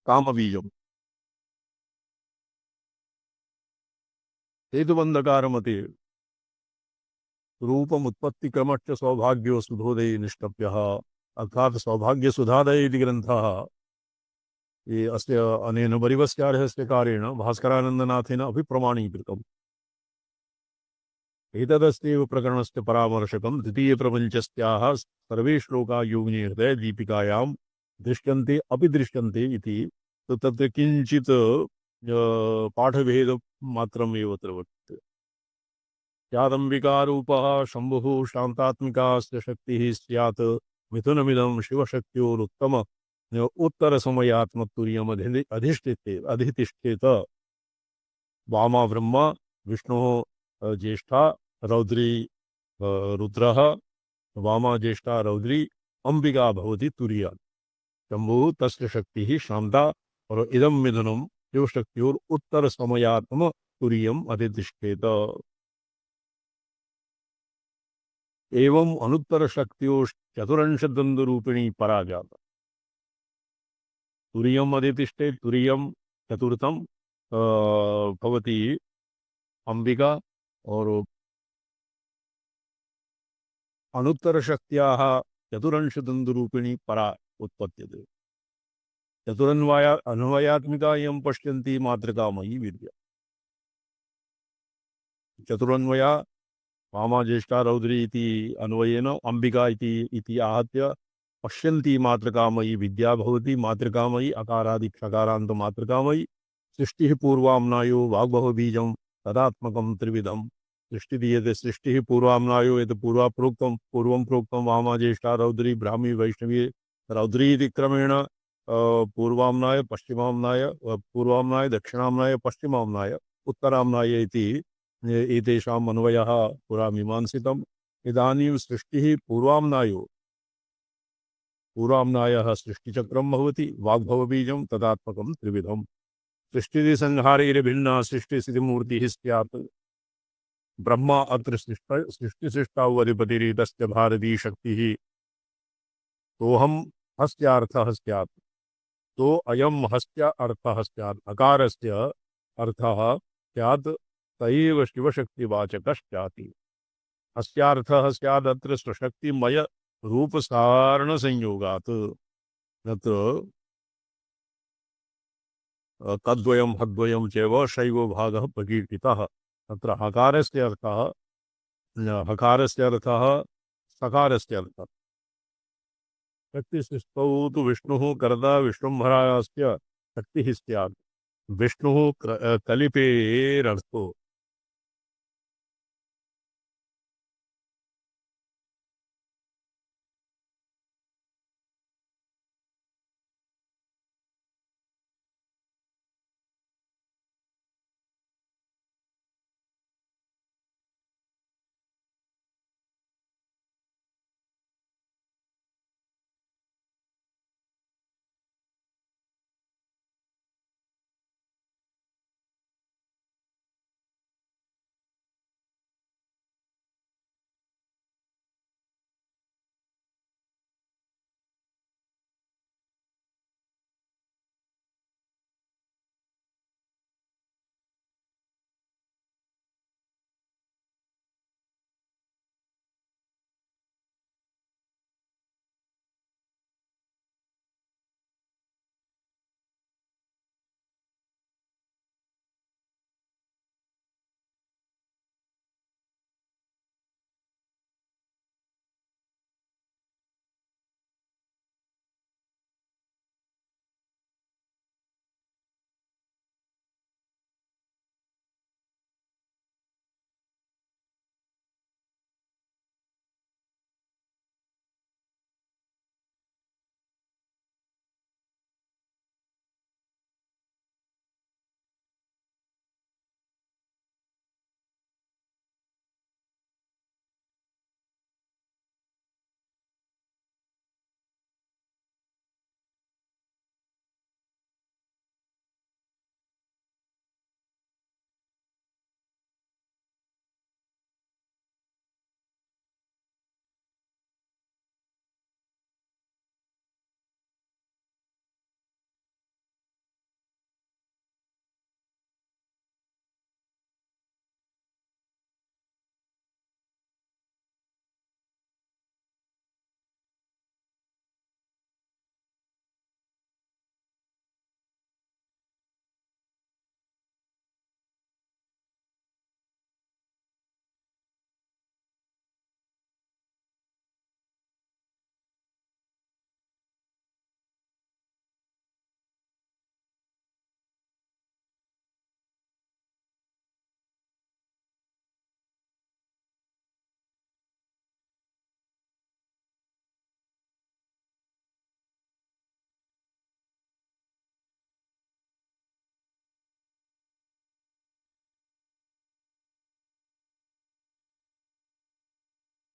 काम बीजम हेतुबंधकारमते रूपम उत्पत्ति क्रमश्च सौभाग्यो सुधोदय निष्टप्य अर्थात सौभाग्य सुधादय इति ग्रंथः ये अस्य अनेन वरिवस्यार्हस्य कारेण भास्करानन्दनाथेन अभिप्रमाणीकृतम्। एतदस्त्येव प्रकरणस्य परामर्शकं द्वितीयप्रपञ्चस्याः सर्वे श्लोका योगिनी हृदय दीपिकायां दृश्यन्ते अपि दृश्यन्ते इति। तो तत्र किञ्चित् पाठभेदमात्रमेव अत्र वर्तते। स्यादम्बिकारूपः शम्भुः शान्तात्मिकास्य शक्तिः स्यात् मिथुनमिदं शिवशक्त्योरुत्तम उत्तरसमयात्मतुर्यम् अधिष्ठिते अधितिष्ठेत। वामा ब्रह्मा विष्णुः ज्येष्ठा रौद्री रुद्रः वामा ज्येष्ठा रौद्री अंबिका भवति तुर्या। शंभु तस्य शक्ति शांता और इदम मिथुनम शिवशक्तियोर उत्तर समयात्म तुर्यम अधितिष्ठेत। एवं अनुत्तर शक्तियों चतुरंश द्वंद्व रूपिणी पराजात तुर्यम अधितिष्ठे तुर्यम चतुर्थम भवति अंबिका और अनुत्तर शक्त्याः चतुरंश द्वंद्व रूपिणी परा उत्पद्यते। चतुरन्वया अन्वयात्मिका यं पश्यन्ति मातृकामयी विद्या। चतुरन्वया वामा ज्येष्ठा रौद्री इति अन्वयेन अंबिका इति आहत्य पश्यन्ति मातृकामयी विद्या भवति। मातृकामयी अकारादि क्षकारान्त मातृकामयी सृष्टिः पूर्वाम्नायो वाग्भव बीजं तदात्मकं त्रिविधम्। सृष्टि दीयते सृष्टिः पूर्वाम्नायो यत् पूर्वं प्रोक्तं वामा ज्येष्ठा रौद्री ब्राह्मी वैष्णवी रौद्री इति क्रमेण पूर्वाम्नाय पश्चिमाम्नाय पूर्वाम्नाय दक्षिणाम्नाय पश्चिमाम्नाय उत्तराम्नाय इति एतेषाम् अन्वयः पुरा मीमांसितम्। इदानीं सृष्टिः पूर्वाम्नायः सृष्टिचक्रं भवति वाग्भवबीजं तदात्मकं त्रिविधम्। सृष्टिसंहारैर्भिन्ना सृष्टिस्थितिमूर्तिः स्यात्। ब्रह्मा अत्र सृष्टिसृष्टाव अधिपतिरितस्य भारती शक्तिः तोहम हस्यार्थः स्यात्। तो अयम हस्य अर्थः स्यात् अकारस्य अर्थः स्यात् तयैव शिवशक्तिवाचकश्चाति। अस्यार्थः स्यात् अत्र स्वशक्तिमय रूपसारण संयोगात्। तत्र तद्वयं हद्वयं चैव शैव भागः प्रकीर्तितः। तत्र हकारस्य अर्थः सकारस्य अर्थः। शक्तिशिष्टौ तु विष्णुः कर्ता विष्णुम्भरास्य शक्तिः स्यात्। विष्णुः कलिपेरर्थो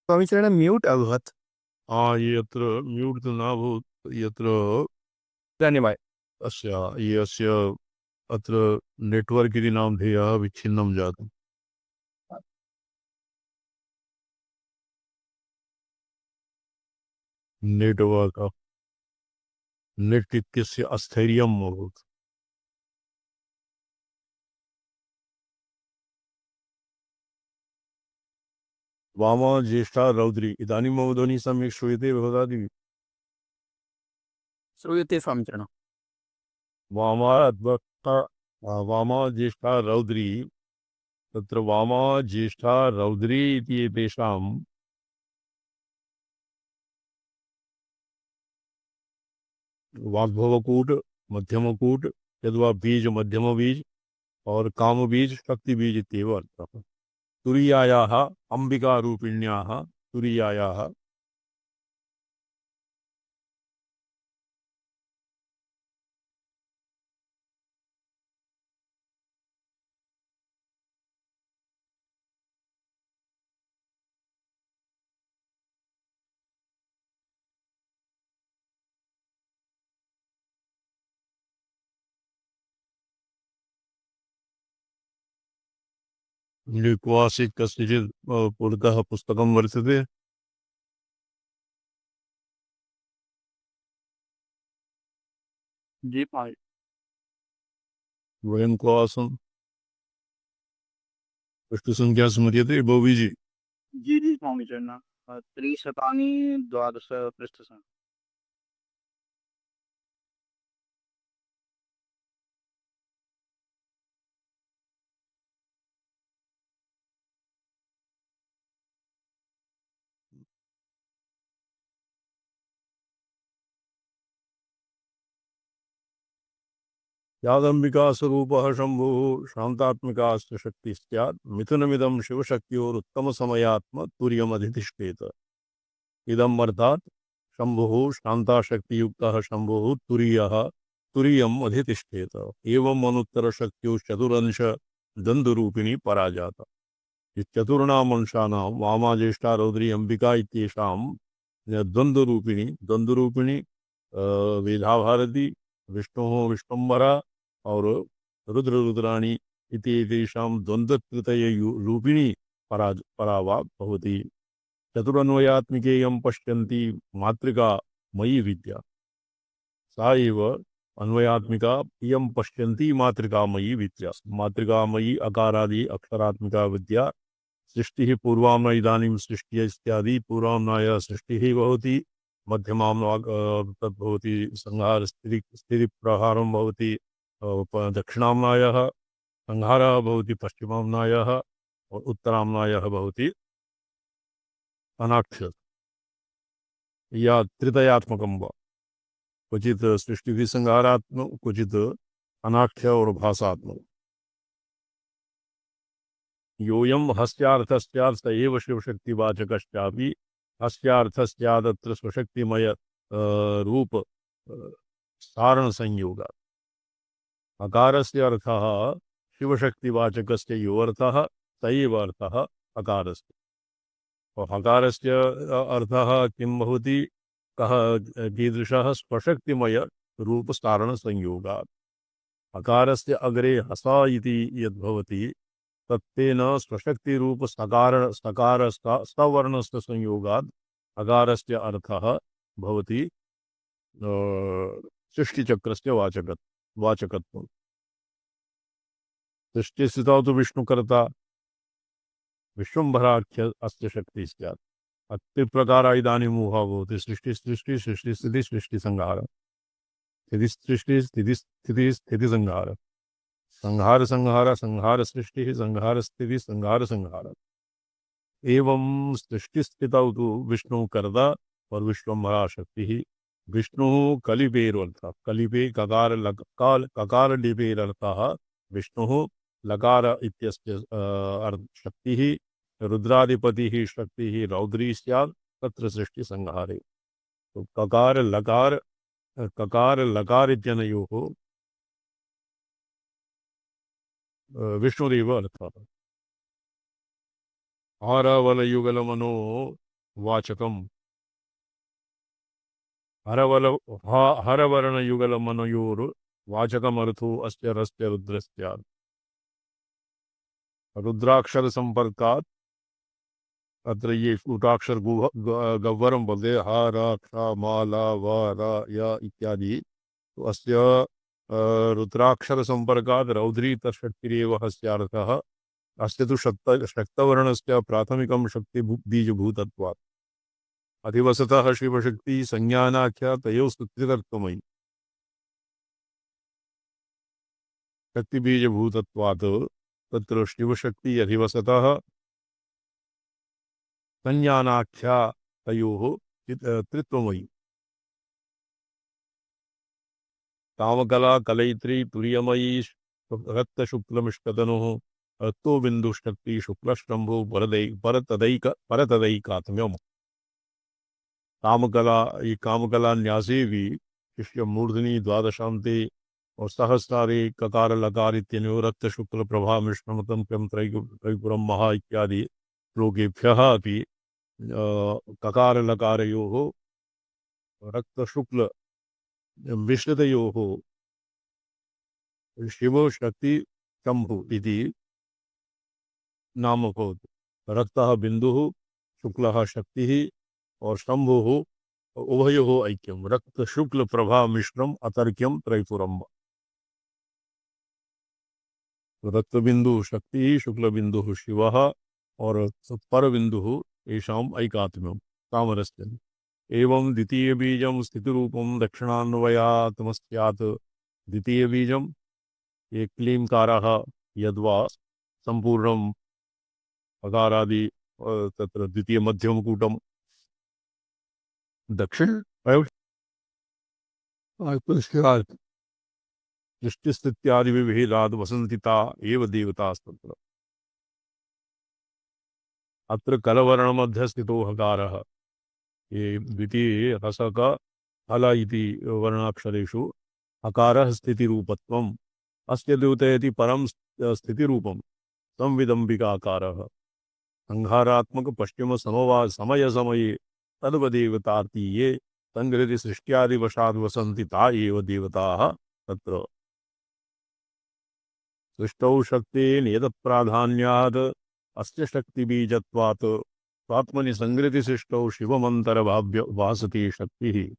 स्वामीचरण म्यूट अभवत्। यत्र म्यूट् न भूत् यत्र धन्यवाद। अस्य यस्य अत्र नेटवर्क् इति नामधेयः विच्छिन्नं जातम्। नेटवर्क् नेट् इत्यस्य अस्थैर्यम् अभूत्। वामा ज्येष्ठा रौद्री। इदानीं मम ध्वनिः सम्यक् श्रूयते भवतादिभिः? श्रूयते स्वामीचरण। वामा ज्येष्ठा रौद्री। तत्र वामा ज्येष्ठा रौद्री इति एतेषां वाग्भवकूट, मध्यमकूट, यद्वा बीज, मध्यम बीज और काम बीज, शक्ति बीज इत्येव अर्थः। तुरीयायाः अंबिकारूपिण्याः तुरीयायाः क्वाचित् कस्यचित् पुरतः पुस्तकं वर्तते। जी भाई। वयं क्वासं पृष्ठसङ्ख्या स्मर्यते भोविजी? जी जी स्वामीचरण। त्रिशतानि द्वादश पृष्ठः। यादंबिका स्वरूपः शंभुः शांतात्मिकाश्च शक्ति स्यात् मिथुनमिदं शिवशक्त्योरुत्तमसमयात्म तुर्यमधितिष्ठेत। इदम् अर्थात् शंभुः शांताशक्तियुक्तः शंभुः तुरीयः तुरीयम् अधितिष्ठेत। एवं अनुत्तरशक्त्युः चतुरंश दन्दुरूपिणी पराजाता। चतुर्णाम् अंशानां वामा ज्येष्ठा रौद्री अंबिका इत्येषां द्वंद्वरूपिणी वेदा भारती, विष्णुः विश्वम्भरा और रुद्र रुद्राणी इति एतेषां द्वन्द्वकृतय रूपिणी परावा भवति। चतुरन्वयात्मिकेयं पश्यन्ति मातृका मयि विद्या। सा एव अन्वयात्मिका इयं पश्यन्ति मातृका मयि विद्या। मातृका मयि अकारादि अक्षरात्मिका विद्या। सृष्टिः पूर्वाम्न इदानीं सृष्टिः इत्यादि पूर्वाम्नाय सृष्टिः भवति। मध्यमाम्ना तद्भवति संहार स्थितिप्रहारं भवति दक्षिणाम्नायः। संहारः भवति पश्चिमाम्नायः और उत्तराम्नायः भवति अनाक्ष या त्रितयात्मकं वा। क्वचित् सृष्टिसंहारात्मक, क्वचित् अनाख्य और भासात्मक। योऽयं हस्यार्थस्यार्थ एव शिवशक्तिवाचकश्चापि हस्यार्थस्यादत्र स्वशक्तिमय रूप सारण संयोगात्। अकारस्य अर्थः शिवशक्तिवाचकस्य यो अर्थः स एव अर्थः अकारस्य। और अकारस्य अर्थः किं भवति? कः कीदृशः? स्वशक्तिमय रूप सारण संयोगात्। अकारस्य अग्रे हसा इति यद्भवति तत्तेन स्वशक्तिरूप सकार सवर्णस्य संयोगात् अकारस्य अर्थः भवति सृष्टिचक्रस्य वाचकत्वम्। सृष्टिस्थितौ तु विष्णुकर्ता विश्वम्भराख्य अस्य शक्तिः स्यात्। त्रिप्रकारा इदानीम् ऊहा भवति। सृष्टिस्थितिः सृष्टिसंहारः, स्थितिः स्थितिसंहारः, संहार संहार संहार सृष्टि संहार स्थिति संहार संहार। एवं सृष्टि स्थितौ तु विष्णु कर्ता और विश्वम्भरा शक्ति। विष्णु कलिपेरर्थः, कलिपे ककार ककार लिपेरर्थः विष्णु लकार इत्यस्य शक्तिः। रुद्राधिपतिः शक्तिः रौद्री स्यात् तत्र सृष्टि संहारे। तो ककार लकार इत्यनयोः विष्णुरेव अर्थः। आरावलयुगलमनो वाचकम हरवर्ण युगल मनयोर वाचकमर्थो अस्य रस्य रुद्रस्य रुद्राक्षर संपर्कात् अत्र ये ऊटाक्षर गह्वरम बोलते ह र क्ष म ल व र य इत्यादि तो अस्य रुद्राक्षर संपर्कात् रौद्री तषट्तिरेव हस्यार्थः अस्य तु शक्तवर्णस्य प्राथमिकं शक्ति बीजभूतत्वात् अधिवसतः शिवशक्ति संज्ञानाख्या तयोस्तु त्रितत्वमयि शक्तिबीजभूतत्वात् तत्र शिवशक्ति अधिवसतः संज्ञानाख्या तयोः त्रित्वमयि कामकला कलयित्री तुर्यमयी रक्तशुक्लमिष्टतनुः रक्तो बिन्दुशक्ति शुक्लश्रम्भो परतदैकात्म्यम कामकला ये कामकला न्यासे भी शिष्य मूर्धनि द्वादशान्ते और सहस्रारे ककार लकार इत्यनयो रक्त शुक्ल प्रभा मिश्रमतम क्रम त्रैपुरम महा इत्यादि श्लोकेभ्यः अपि ककार लकारयोः रक्त शुक्ल मिश्रितयोः शिव शक्ति शंभु इति नाम भवति रक्तः बिन्दुः शुक्लः शक्तिः और शंभुः उभयोः ऐक्यं रक्त शुक्ल प्रभा मिश्रम अतर्क्यम त्रैपुरम रक्त बिंदु शक्ति शुक्ल बिंदु शिवः और पर बिंदु येषाम् ऐकात्म्यं सामरस्यम् एवं द्वितीय बीजं स्थितिरूपं दक्षिणान्वयात्मस्यात् द्वितीय बीजं ये क्लींकारः यद्वा संपूर्णं अकारादि तत्र द्वितीय मध्यमकूटं दक्षिण दृष्टिस्थित्यादि विभेदाद् वसन्तिता एव देवतास्तत्र अत्र कलवर्ण स्थितो हकारः ये द्वितीय रसक हल इति वर्णाक्षरेषु हकारः स्थितिरूपत्वम् अस्य द्योतयति परं स्थितिरूपं संविदम्बिकाकारः संहारात्मक पश्चिम समय समये तद्वदेवतार्तीये संगृति सृष्ट्यादिवशाद् वसन्ति ता एव देवताः तत्र सृष्टौ शक्ते नियतप्राधान्यात् अस्य शक्तिबीजत्वात् स्वात्मनि संगृति सृष्टौ शिवमन्तर्भाव्य वासति शक्तिः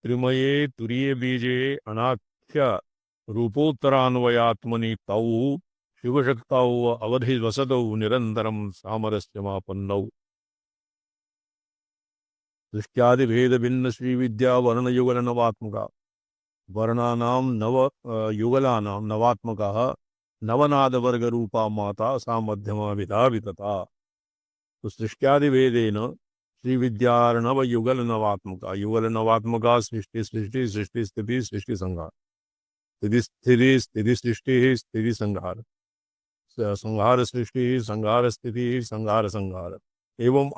त्रिमये तुरीय बीजे अनाख्य रूपोत्तरान्वयात्मनि तौ शिवशक्तौ अवधिवसतौ निरन्तरं सामरस्यमापन्नौ दृष्ट्यादिभेदभिन्न श्रीविद्या वर्णयुगलनवात्मका वर्णानां युगलानां नवात्मकः नवनादवर्गरूपा माता सा मध्यमा विधा वितता तो सृष्ट्यादिभेदेन श्रीविद्यार्णव युगल नवात्मका सृष्टि सृष्टि सृष्टि स्थिति सृष्टि संहार स्थिति सृष्टि स्थिति संहार संहार सृष्टि संहार स्थिति संहार संहार एवं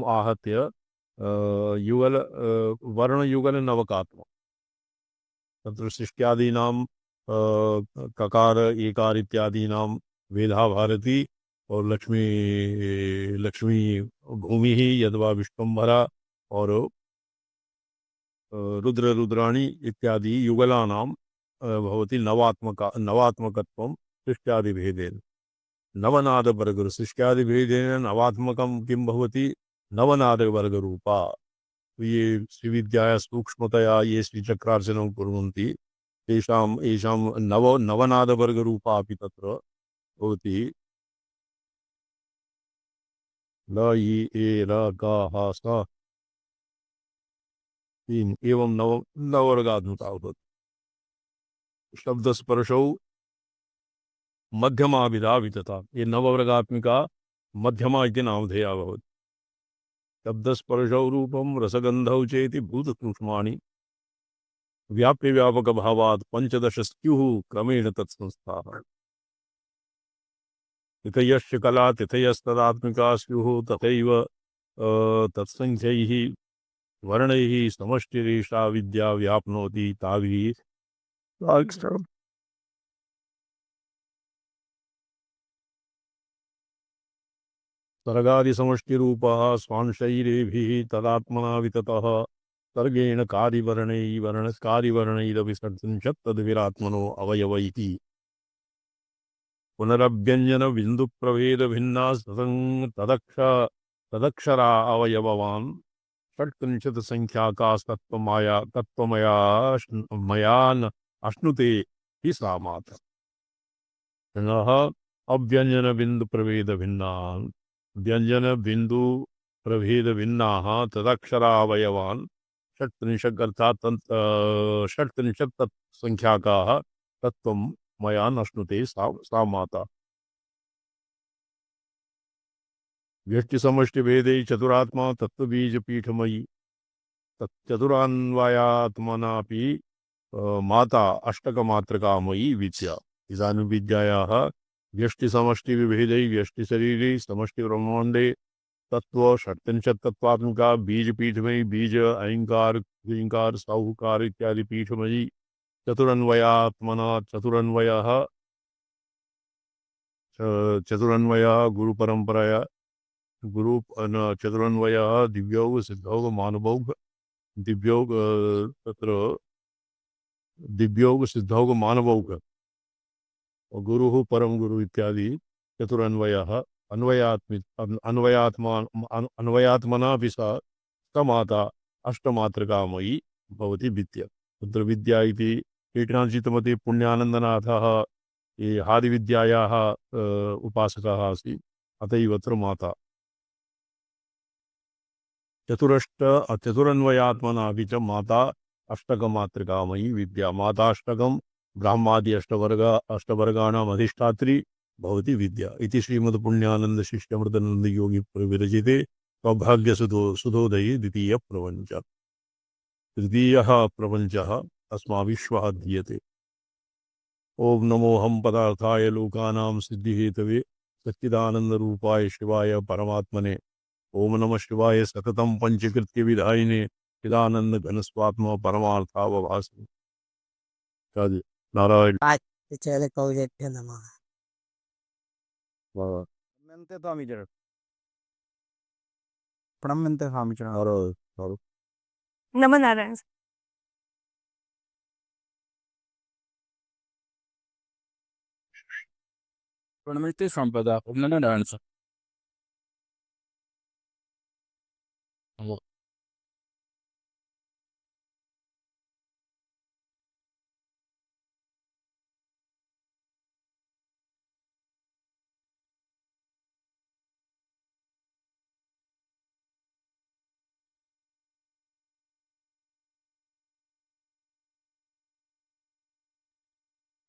आहत्य युगल वर्ण युगल नवकात्म तत्र सृष्ट्यादीनां ककार एकार इत्यादीनां वेदा भारती और लक्ष्मी भूमि ही यद्वा विश्वम्भरा और रुद्राणी इत्यादि युगलानां भवति नवात्मकत्वं सृष्ट्यादिभेदेन नवनादवर्ग सृष्ट्यादिभेदेन नवात्मकं किं भवति नवनादवर्गरूपा ये श्रीविद्याया सूक्ष्मतया ये श्रीचक्रार्चनं कुर्वन्ति तेषां नवनादवर्गरूपा अपि तत्र भवति ल इ ए र ग ह स तीन एवं नववर्गात्मका भवति शब्दस्पर्शौ मध्यमा विधा वितता ये नववर्गात्मिका मध्यमा इति नामधेया भवति शब्दस्पर्शौ रूपं रसगन्धौ चेति भूतसूक्ष्माणि व्याप्य व्यापक भावात् पंचदश स्युः क्रमेण तत्संस्थाः तिथयश्च कला तिथयस्तदात्मिका स्युः तथैव तत्संख्यैः वर्णैः समष्टिरेषा विद्या व्याप्नोति ताभिः साक्षरम्। सर्गादिसमष्टिरूपः स्वांशैरेभिः तदात्मना विततः सर्गेण कार्यवर्णैरपि षट्त्रिंशत् तद्विरात्मनो अवयव इति। पुनरभ्यञ्जन बिन्दुप्रभेदभिन्ना तदक्षरा अवयववान् षट्त्रिंशत् संख्याकास्तत्त्वमया मयान् अश्नुते हि सा माता। पुनः अभ्यञ्जन बिंदु प्रभेद भिन्नान् व्यंजन बिंदु प्रभेद भिन्नाः तदक्षरा अवयवान् षट्त्रिंशत् अर्थात् षट्त्रिंशत् तत् संख्याकाः तत्त्वं मया नश्नुते सा माता। व्यष्टिसमष्टिभेदे चतुरात्मा तत्त्वबीजपीठमयी तच्चतुरान्वयात्मनापि माता अष्टकमात्रकामयी विद्या। इदानीं विद्यायाः व्यष्टिसमष्टिविभेदै व्यष्टिशरीरे समष्टिब्रह्माण्डे तत्व षट्त्रिंशत् तत्त्वात्मिका बीजपीठमयी बीज ऐङ्कार ह्रीङ्कार साहुकार इत्यादि पीठमयी चतुरन्वयात्मना चतुरन्वयः गुरुपरम्परया चतुरन्वयः दिव्यौघ सिद्धौघ मानवौघ दिव्यौघ तत्र दिव्यौघ सिद्धौघ मानवौघ गुरुः परम गुरु इत्यादि चतुरन्वयः अन्वयात्मना अपि सा माता अष्टमात्रकामयी भवति विद्या। तत्र विद्या इति कीटनाञ्चितमति पुण्यानन्दनाथः ये आदिविद्यायाः उपासकः आसीत् अत एव अत्र माता। चतुरन्वयात्मना अपि च माता अष्टकमात्रकामयी विद्या। माताष्टकं ब्राह्मादि अष्टवर्गाणाम् अधिष्ठात्री भवति विद्या इति श्रीमद्पुण्यानन्द शिष्यमृतानन्द योगी विरचिते सौभाग्यसुधोदये द्वितीयः प्रपञ्चः। तृतीयः प्रपञ्चः अस्माभिः श्वः दीयते। ओम नमो हम पदार्थाय लोकानां सिद्धिहेतवे सच्चिदानन्दरूपाय शिवाय परमात्मने। ओम नमः शिवाय सततं पंचकृत्य विधायिने चिदानंद घनस्वात्मा परमार्थावभासने। नारायण कौलेभ्यो नमः। प्रणम्यन्ते स्वामीचरण प्रणम्यन्ते स्वामीचरण नारायण नमो नारायण। प्रणम्यन्ते संपदा नारायण।